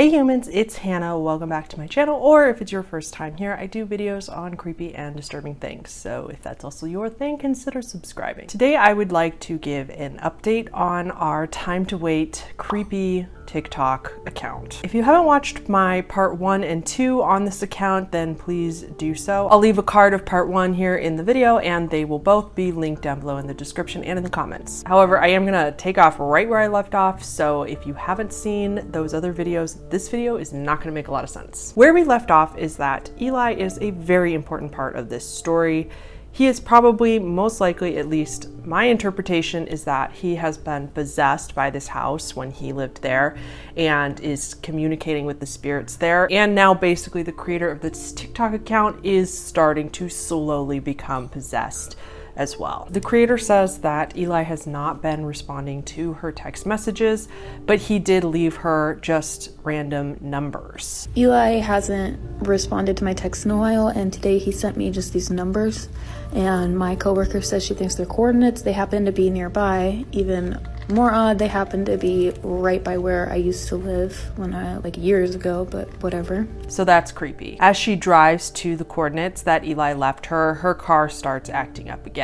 Hey humans, it's Hannah. Welcome back to my channel, or if it's your first time here, I do videos on creepy and disturbing things. So if that's also your thing, consider subscribing. Today I would like to give an update on our time to wait creepy TikTok account. If you haven't watched my part 1 and 2 on this account, then please do so. I'll leave a card of part 1 here in the video, and they will both be linked down below in the description and in the comments. However, I am gonna take off right where I left off, so if you haven't seen those other videos, this video is not gonna make a lot of sense. Where we left off is that Eli is a very important part of this story. He is probably, most likely, at least my interpretation is that he has been possessed by this house when he lived there and is communicating with the spirits there. And now basically the creator of this TikTok account is starting to slowly become possessed as well. The creator says that Eli has not been responding to her text messages, but he did leave her just random numbers. Eli hasn't responded to my text in a while, and today he sent me just these numbers, and my coworker says she thinks they're coordinates. They happen to be nearby. Even more odd, they happen to be right by where I used to live like years ago, but whatever. So that's creepy. As she drives to the coordinates that Eli left her, her car starts acting up again.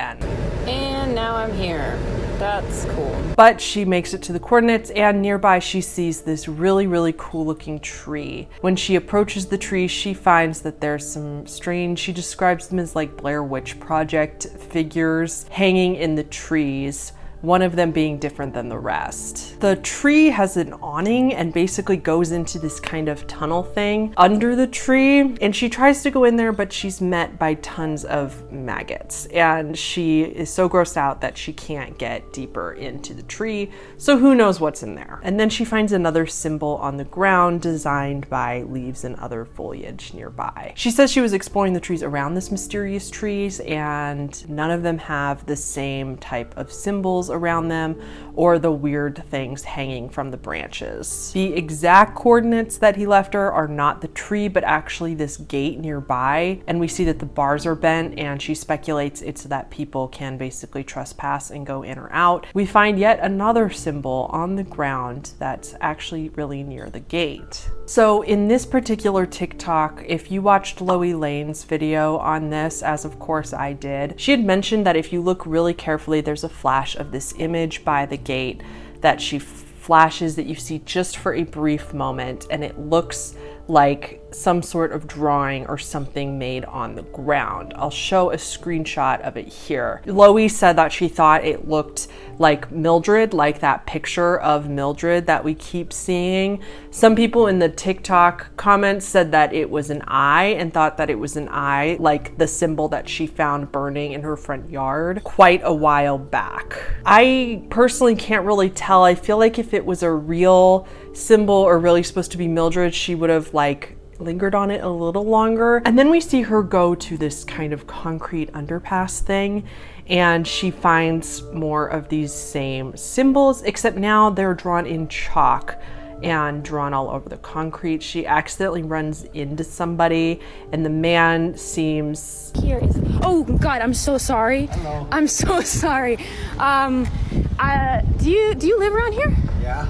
And now I'm here. That's cool. But she makes it to the coordinates, and nearby she sees this really cool looking tree. When she approaches the tree, she finds that there's some strange, she describes them as like Blair Witch Project figures hanging in the trees, one of them being different than the rest. The tree has an awning and basically goes into this kind of tunnel thing under the tree, and she tries to go in there, but she's met by tons of maggots, and she is so grossed out that she can't get deeper into the tree, so who knows what's in there. And then she finds another symbol on the ground designed by leaves and other foliage nearby. She says she was exploring the trees around this mysterious trees, and none of them have the same type of symbols around them or the weird things hanging from the branches. The exact coordinates that he left her are not the tree, but actually this gate nearby, and we see that the bars are bent, and she speculates it's so that people can basically trespass and go in or out. We find yet another symbol on the ground that's actually really near the gate. So in this particular TikTok, if you watched Loie Lane's video on this, as of course I did, she had mentioned that if you look really carefully, there's a flash of this image by the gate that she flashes that you see just for a brief moment, and it looks like some sort of drawing or something made on the ground. I'll show a screenshot of it here. Loie said that she thought it looked like Mildred, like that picture of Mildred that we keep seeing. Some people in the TikTok comments said that it was an eye and thought that it was an eye, like the symbol that she found burning in her front yard quite a while back. I personally can't really tell. I feel like if it was a real symbol or really supposed to be Mildred, she would have like lingered on it a little longer. And then we see her go to this kind of concrete underpass thing, and she finds more of these same symbols, except now they're drawn in chalk and drawn all over the concrete. She accidentally runs into somebody, and the man seems... Here is... Oh God, I'm so sorry. Hello. I'm so sorry. Do you live around here? Yeah.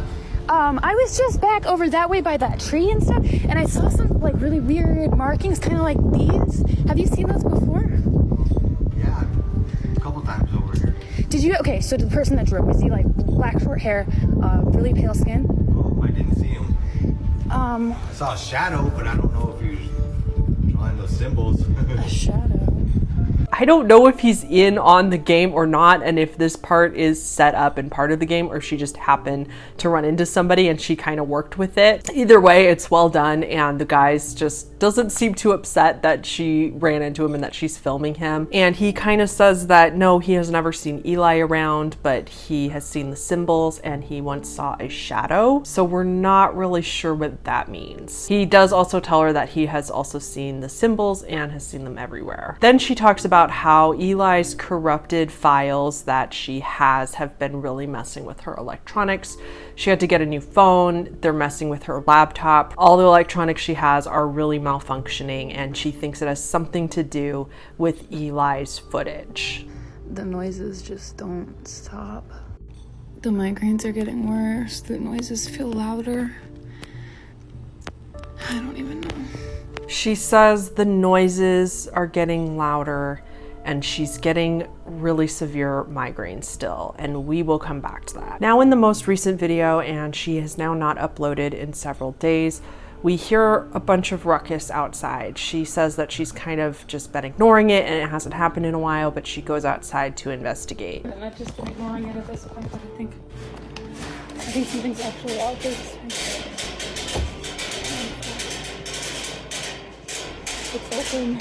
I was just back over that way by that tree and stuff, and I saw some like really weird markings, kind of like these. Have you seen those before? Yeah, a couple times over here. Did you? Okay, so the person that drove, was he like black, short hair, really pale skin? Oh, I didn't see him. I saw a shadow, but I don't know if he was drawing those symbols. A shadow. I don't know if he's in on the game or not, and if this part is set up in part of the game, or if she just happened to run into somebody and she kind of worked with it. Either way, it's well done, and the guy's just doesn't seem too upset that she ran into him and that she's filming him. And he kind of says that no, he has never seen Eli around, but he has seen the symbols and he once saw a shadow. So we're not really sure what that means. He does also tell her that he has also seen the symbols and has seen them everywhere. Then she talks about how Eli's corrupted files that she has have been really messing with her electronics. She had to get a new phone. They're messing with her laptop. All the electronics she has are really malfunctioning, and she thinks it has something to do with Eli's footage. The noises just don't stop. The migraines are getting worse. The noises feel louder. I don't even know. She says the noises are getting louder and she's getting really severe migraines still, and we will come back to that. Now in the most recent video, and she has now not uploaded in several days, we hear a bunch of ruckus outside. She says that she's kind of just been ignoring it and it hasn't happened in a while, but she goes outside to investigate. I'm not just been ignoring it at this point, but I think something's actually out there. It's open.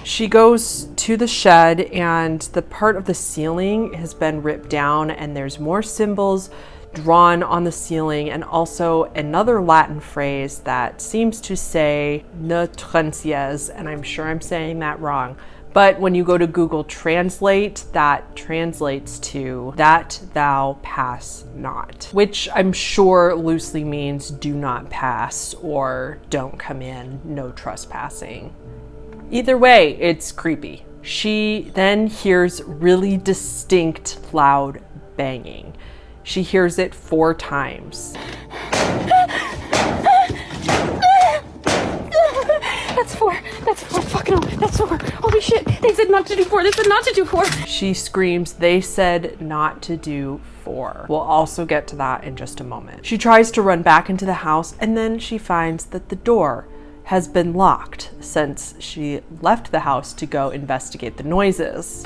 She goes to the shed and the part of the ceiling has been ripped down and there's more symbols drawn on the ceiling, and also another Latin phrase that seems to say ne transies, and I'm sure I'm saying that wrong. But when you go to Google Translate, that translates to that thou pass not, which I'm sure loosely means do not pass or don't come in, no trespassing. Either way, it's creepy. She then hears really distinct loud banging. She hears it 4 times. That's 4. That's 4. Fucking hell. That's 4. Holy shit. They said not to do 4. They said not to do 4. She screams, they said not to do 4. We'll also get to that in just a moment. She tries to run back into the house and then she finds that the door has been locked since she left the house to go investigate the noises.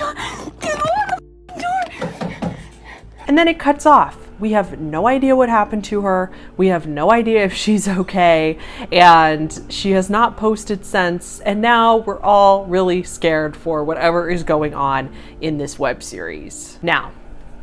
And then it cuts off. We have no idea what happened to her. We have no idea if she's okay. And she has not posted since. And now we're all really scared for whatever is going on in this web series. Now,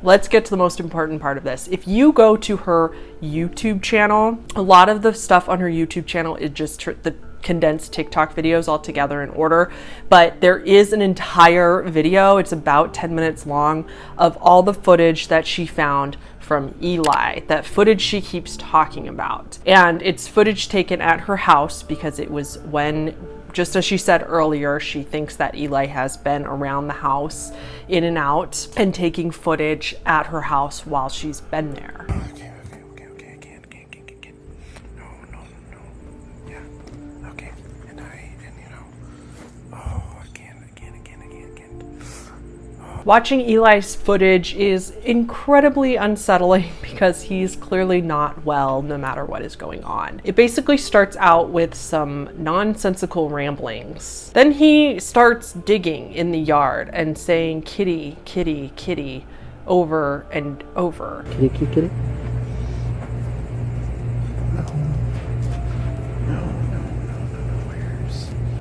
let's get to the most important part of this. If you go to her YouTube channel, a lot of the stuff on her YouTube channel is just the condensed TikTok videos all together in order, but there is an entire video, it's about 10 minutes long, of all the footage that she found from Eli, that footage she keeps talking about. And it's footage taken at her house because it was when, just as she said earlier, she thinks that Eli has been around the house in and out and taking footage at her house while she's been there. Watching Eli's footage is incredibly unsettling because he's clearly not well no matter what is going on. It basically starts out with some nonsensical ramblings. Then he starts digging in the yard and saying kitty, kitty, kitty over and over. Kitty, kitty, kitty.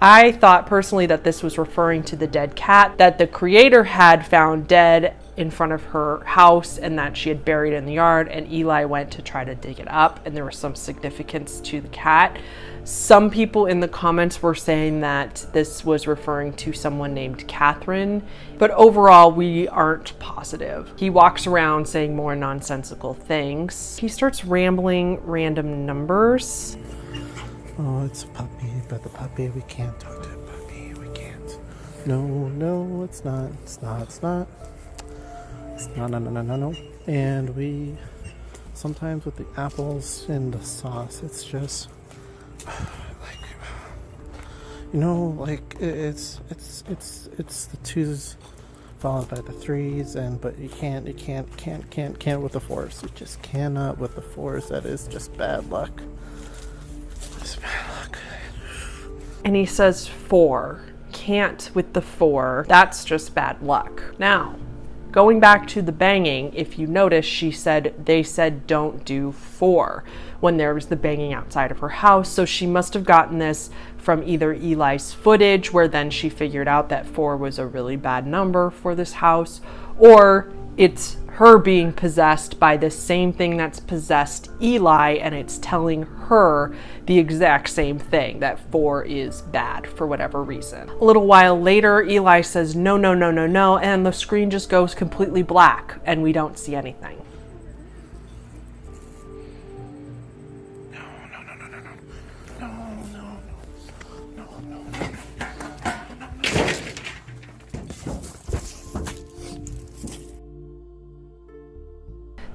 I thought personally that this was referring to the dead cat that the creator had found dead in front of her house and that she had buried in the yard, and Eli went to try to dig it up, and there was some significance to the cat. Some people in the comments were saying that this was referring to someone named Catherine, but overall we aren't positive. He walks around saying more nonsensical things. He starts rambling random numbers. Oh, it's a puppy, but the puppy, we can't talk to the puppy, we can't. No, it's not, it's not. It's not, no. And we, sometimes with the apples and the sauce, it's just, like, you know, like, it's the 2s followed by the 3s, but you can't with the 4s. You just cannot with the 4s, that is just bad luck. And he says 4. Can't with the 4. That's just bad luck. Now, going back to the banging, if you notice, they said don't do 4 when there was the banging outside of her house. So she must have gotten this from either Eli's footage, where then she figured out that 4 was a really bad number for this house, or it's her being possessed by the same thing that's possessed Eli, and it's telling her the exact same thing, that 4 is bad for whatever reason. A little while later, Eli says no, and the screen just goes completely black and we don't see anything.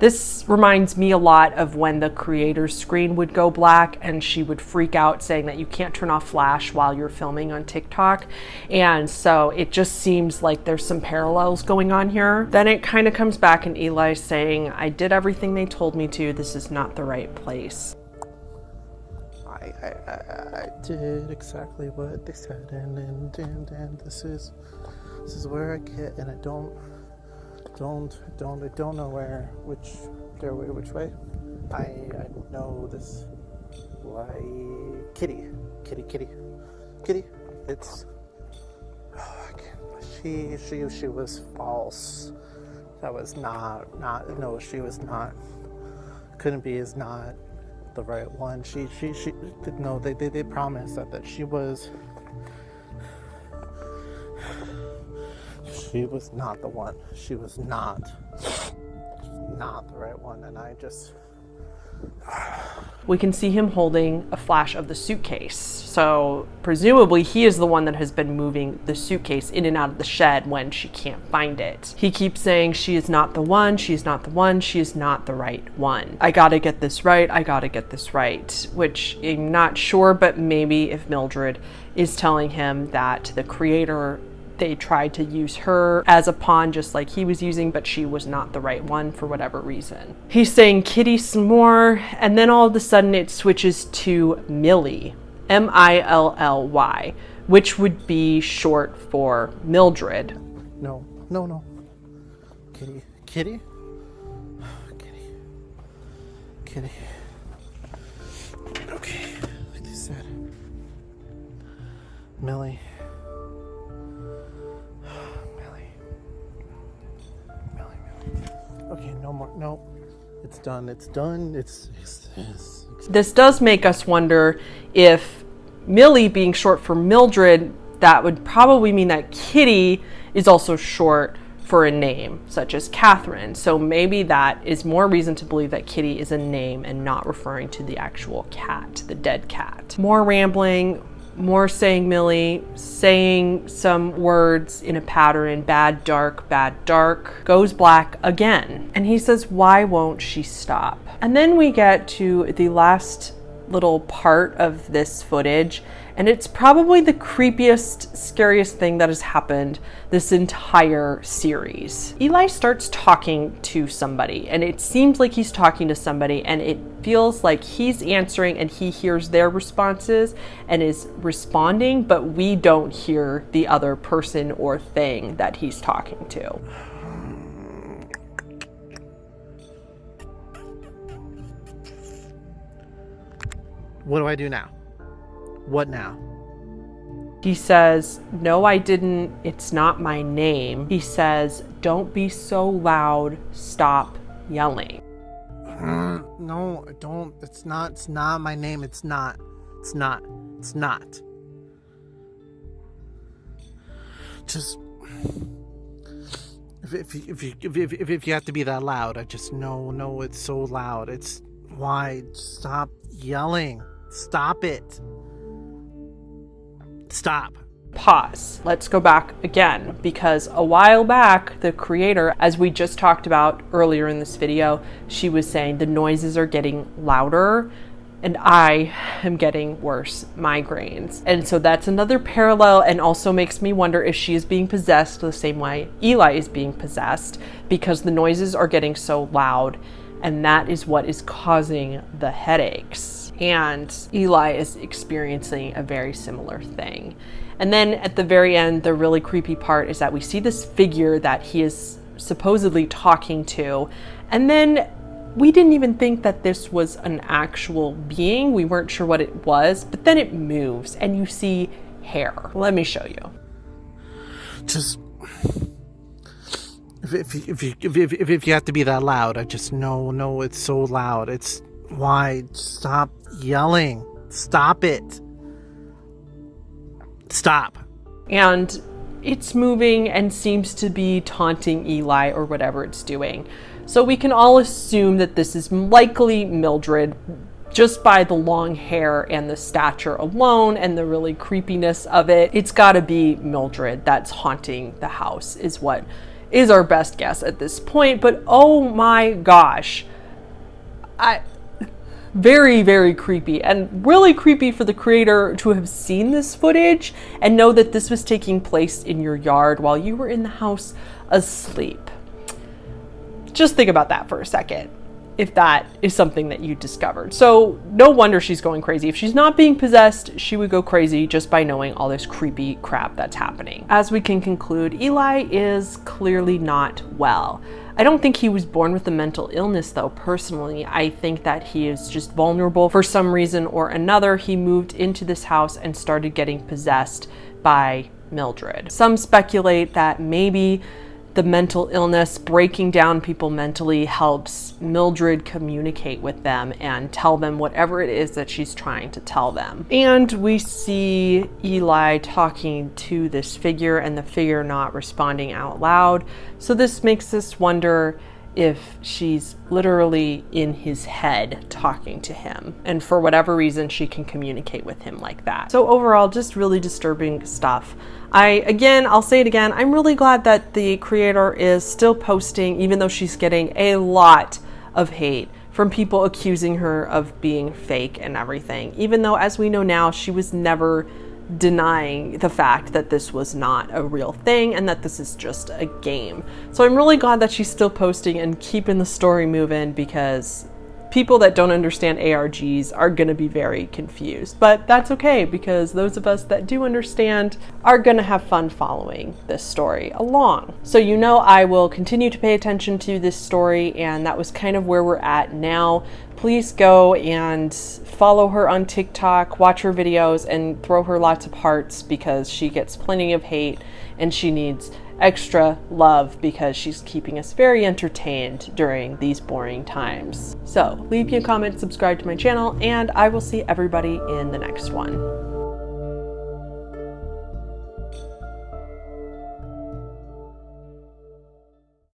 This reminds me a lot of when the creator's screen would go black and she would freak out saying that you can't turn off flash while you're filming on TikTok. And so it just seems like there's some parallels going on here. Then it kind of comes back and Eli's saying, I did everything they told me to. This is not the right place. I did exactly what they said, and this is where I get, and I don't know which way. I know this, like kitty. It's she was false. That was not no, she was not, couldn't be, is not the right one. She no, they promised that she was not the one. She was not the right one, and I just... We can see him holding a flash of the suitcase. So presumably he is the one that has been moving the suitcase in and out of the shed when she can't find it. He keeps saying she is not the one, she is not the one, she is not the right one. I gotta get this right, I gotta get this right. Which I'm not sure, but maybe if Mildred is telling him that the creator, they tried to use her as a pawn just like he was using, but she was not the right one for whatever reason. He's saying Kitty some more, and then all of a sudden it switches to Millie, M-I-L-L-Y, which would be short for Mildred. No. Kitty. Okay, like they said. Millie. Okay, no more. No, it's done. This does make us wonder if Millie being short for Mildred, that would probably mean that Kitty is also short for a name, such as Catherine. So maybe that is more reason to believe that Kitty is a name and not referring to the actual cat, the dead cat. More rambling. More saying Millie, saying some words in a pattern, bad, dark, goes black again. And he says, why won't she stop? And then we get to the last little part of this footage, and it's probably the creepiest, scariest thing that has happened this entire series. Eli starts talking to somebody, and it seems like he's talking to somebody, and it feels like he's answering and he hears their responses and is responding, but we don't hear the other person or thing that he's talking to. What do I do now? What now? He says, no, I didn't. It's not my name. He says, don't be so loud. Stop yelling. No, I don't. It's not my name. It's not. Just, if you have to be that loud, I just no, it's so loud. It's, why? Stop yelling. Stop it. Stop. Pause. Let's go back again, because a while back, the creator, as we just talked about earlier in this video, she was saying the noises are getting louder and I am getting worse migraines. And so that's another parallel, and also makes me wonder if she is being possessed the same way Eli is being possessed, because the noises are getting so loud, and that is what is causing the headaches. And Eli is experiencing a very similar thing. And then at the very end, the really creepy part is that we see this figure that he is supposedly talking to, and then we didn't even think that this was an actual being. We weren't sure what it was, but then it moves and you see hair. Let me show you. Just, if you have to be that loud, I just no, it's so loud. It's, why? Stop yelling. Stop it. Stop. And it's moving and seems to be taunting Eli or whatever it's doing. So we can all assume that this is likely Mildred, just by the long hair and the stature alone and the really creepiness of it. It's gotta be Mildred that's haunting the house, is what is our best guess at this point, but oh my gosh. Very, very creepy, and really creepy for the creator to have seen this footage and know that this was taking place in your yard while you were in the house asleep. Just think about that for a second, if that is something that you discovered. So no wonder she's going crazy. If she's not being possessed, she would go crazy just by knowing all this creepy crap that's happening. As we can conclude, Eli is clearly not well. I don't think he was born with a mental illness though, personally. I think that he is just vulnerable for some reason or another. He moved into this house and started getting possessed by Mildred. Some speculate that maybe the mental illness, breaking down people mentally, helps Mildred communicate with them and tell them whatever it is that she's trying to tell them. And we see Eli talking to this figure and the figure not responding out loud. So this makes us wonder if she's literally in his head talking to him, and for whatever reason she can communicate with him like that. So overall, just really disturbing stuff. I'll say it again, I'm really glad that the creator is still posting, even though she's getting a lot of hate from people accusing her of being fake and everything, even though, as we know now, she was never denying the fact that this was not a real thing and that this is just a game. So I'm really glad that she's still posting and keeping the story moving, because people that don't understand ARGs are going to be very confused. But that's okay, because those of us that do understand are going to have fun following this story along. So I will continue to pay attention to this story, and that was kind of where we're at now. Please go and follow her on TikTok, watch her videos, and throw her lots of hearts, because she gets plenty of hate and she needs extra love, because she's keeping us very entertained during these boring times. So leave me a comment, subscribe to my channel, and I will see everybody in the next one.